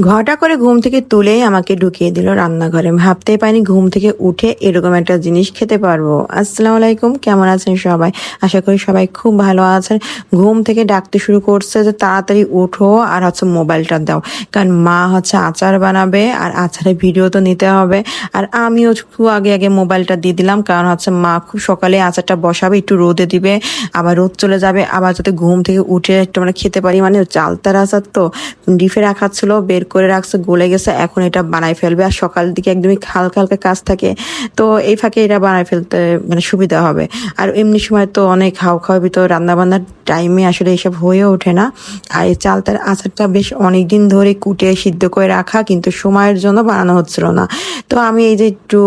ঘটা করে ঘুম থেকে তুলেই আমাকে ঢুকিয়ে দিল রান্নাঘরে। ভাবতেই পারিনি ঘুম থেকে উঠে এরকম একটা জিনিস খেতে পারবো। আসসালামু আলাইকুম, কেমন আছেন সবাই? আশা করি সবাই খুব ভালো আছেন। ঘুম থেকে ডাকতে শুরু করছে যে তাড়াতাড়ি উঠো আর মোবাইলটা দাও, কারণ মা আচার বানাবে আর আচারের ভিডিও তো নিতে হবে। আর আমিও খুব আগে আগে মোবাইলটা দিয়ে দিলাম, কারণ মা খুব সকালে আচারটা বসাবে, একটু রোদে দিবে, আবার রোদ চলে যাবে, আবার যাতে ঘুম থেকে উঠে একটু মানে খেতে পারি। মানে চালতার আচার তো ডিপে রাখা ছিল, বের করে রাখছে, গলে গেছে, এখন এটা বানাই ফেলবে। আর সকাল দিকে একদমই হালকা হালকা কাজ থাকে, তো এই ফাঁকে এটা বানাই ফেলতে মানে সুবিধা হবে। আর এমনি সময় তো অনেক খাওয়ার ভিতর রান্না বান্নার টাইমে আসলে এসব হয়ে ওঠে না। আর এই চালতার আচারটা বেশ অনেকদিন ধরে কুটে সিদ্ধ করে রাখা, কিন্তু সময়ের জন্য বানানো হচ্ছিল না। তো আমি এই যে একটু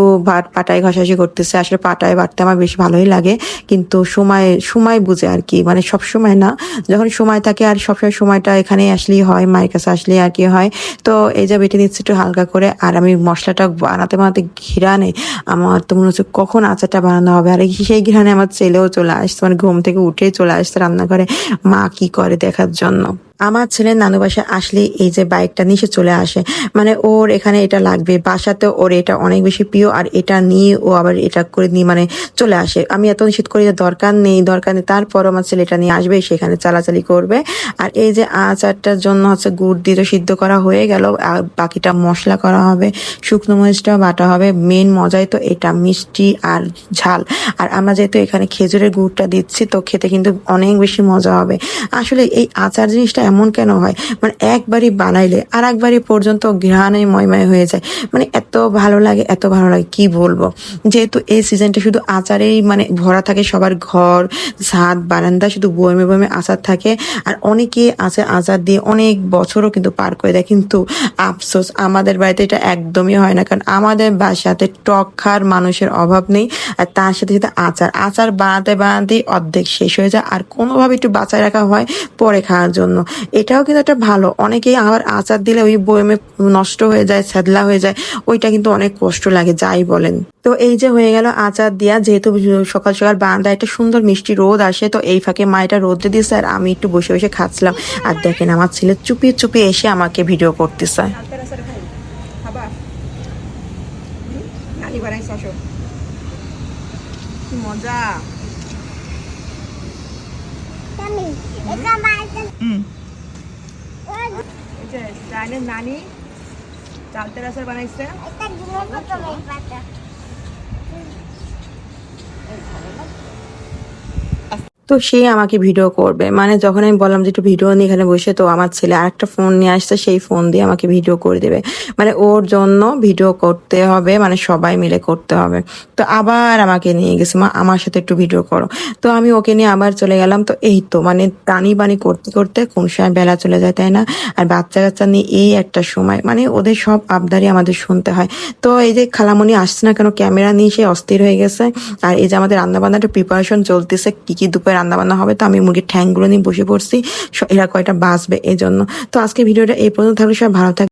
পাটায় ঘষাঘষি করতেছি, আসলে পাটায় বাটতে আমার বেশ ভালোই লাগে, কিন্তু সময় সময় বুঝে আর কি, মানে সব সময় না, যখন সময় থাকে। আর সবসময় সময়টা এখানে আসলেই হয়, মায়ের কাছে আসলেই আর কি হয়। তো এই যে বেটে নিচ্ছি একটু হালকা করে। আর আমি মশলাটা বানাতে বানাতে ঘিরানে আমার তো মনে হচ্ছে কখন আচারটা বানানো হবে। আর সেই ঘিরানে আমার ছেলেও চলে আসছে, মানে ঘুম থেকে উঠেই চলে আসছে রান্নাঘরে মা কি করে দেখার জন্য। আমার ছেলে নানু বাসায় আসলে এই যে বাইকটা নিয়ে চলে আসে, মানে ওর এখানে এটা লাগবে, বাসাতে ওর এটা অনেক বেশি প্রিয়। আর এটা নিয়ে ও আবার এটা করে নিয়ে মানে চলে আসে। আমি এত নিষেধ করি যে দরকার নেই দরকার নেই, তারপরও আমার ছেলে এটা নিয়ে আসবে, সেখানে চালাচালি করবে। আর এই যে আচারটার জন্য গুড় দিয়ে তো সিদ্ধ করা হয়ে গেল, আর বাকিটা মশলা করা হবে, শুকনো মরিচটাও বাটা হবে। মেন মজাই তো এটা, মিষ্টি আর ঝাল। আর আমরা যেহেতু এখানে খেজুরের গুড়টা দিচ্ছি, তো খেতে কিন্তু অনেক বেশি মজা হবে। আসলে এই আচার জিনিসটা এমন কেন হয়, মানে একবারই বানাইলে আর একবারই পর্যন্ত ঘ্রাণে ময়ময় হয়ে যায়, মানে এত ভালো লাগে এত ভালো লাগে কি বলবো। যেহেতু এই সিজনটা শুধু আচারেই মানে ভরা থাকে, সবার ঘর ছাদ বারান্দা শুধু বয়মে বয়মে আচার থাকে। আর অনেকে আছে আচার দিয়ে অনেক বছরও কিন্তু পার করে দেয়, কিন্তু আফসোস আমাদের বাড়িতে এটা একদমই হয় না, কারণ আমাদের বাসাতে টক খাওয়ার মানুষের অভাব নেই। আর তার সাথে সাথে আচার আচার বানাতে বানাতেই অর্ধেক শেষ হয়ে যায়, আর কোনোভাবে একটু বাঁচায় রাখা হয় পরে খাওয়ার জন্য। এটাও কিন্তু একটা ভালো। অনেকেই আবার আচার দিলে ওই বয়মে নষ্ট হয়ে যায়, ছ্যাদলা হয়ে যায়, ওইটা কিন্তু অনেক কষ্ট লাগে যাই বলেন। তো এই যে হয়ে গেল আচার দিয়া, যেহেতু সকাল সকাল বারান্দায় একটা সুন্দর মিষ্টি রোদ আসে, তো এই ফাঁকে মা এটা রোদে দিয়েছে আর আমি একটু বসে বসে খাচ্ছিলাম। আর দেখেন আমার ছেলে চুপিয়ে চুপিয়ে এসে আমাকে ভিডিও করতেছে। মজা নানি চালতের আচার বানাইছে। তো সে আমাকে ভিডিও করবে, মানে যখন আমি বললাম যে একটু ভিডিও নিয়ে এখানে বসে, তো আমার ছেলে আরেকটা ফোন নিয়ে আসছে, সেই ফোন দিয়ে আমাকে ভিডিও করে দেবে। মানে ওর জন্য ভিডিও করতে হবে, মানে সবাই মিলে করতে হবে। তো আবার আমাকে নিয়ে গেছে, মা আমার সাথে একটু ভিডিও করো। তো আমি ওকে নিয়ে আবার চলে গেলাম। তো এই তো মানে টানি বানি করতে করতে কোন সময় বেলা চলে যায়, তাই না? আর বাচ্চা কাচ্চা নিয়ে এই একটা সময়, মানে ওদের সব আবদারি আমাদের শুনতে হয়। তো এই যে খালামণি আসছে না কেন, ক্যামেরা নিয়ে সে অস্থির হয়ে গেছে। আর এই যে আমাদের রান্না বান্নাটা প্রিপারেশন চলতেছে, কি কি দুপুরে রান্না বান্না হবে। তো আমি মুরগির ঠ্যাংগুলো নিয়ে বসে পড়ছি, এরা কয়টা বাঁচবে এই জন্য। তো আজকে ভিডিওটা এই পর্যন্ত থাকলে সবাই ভালো থাকবে।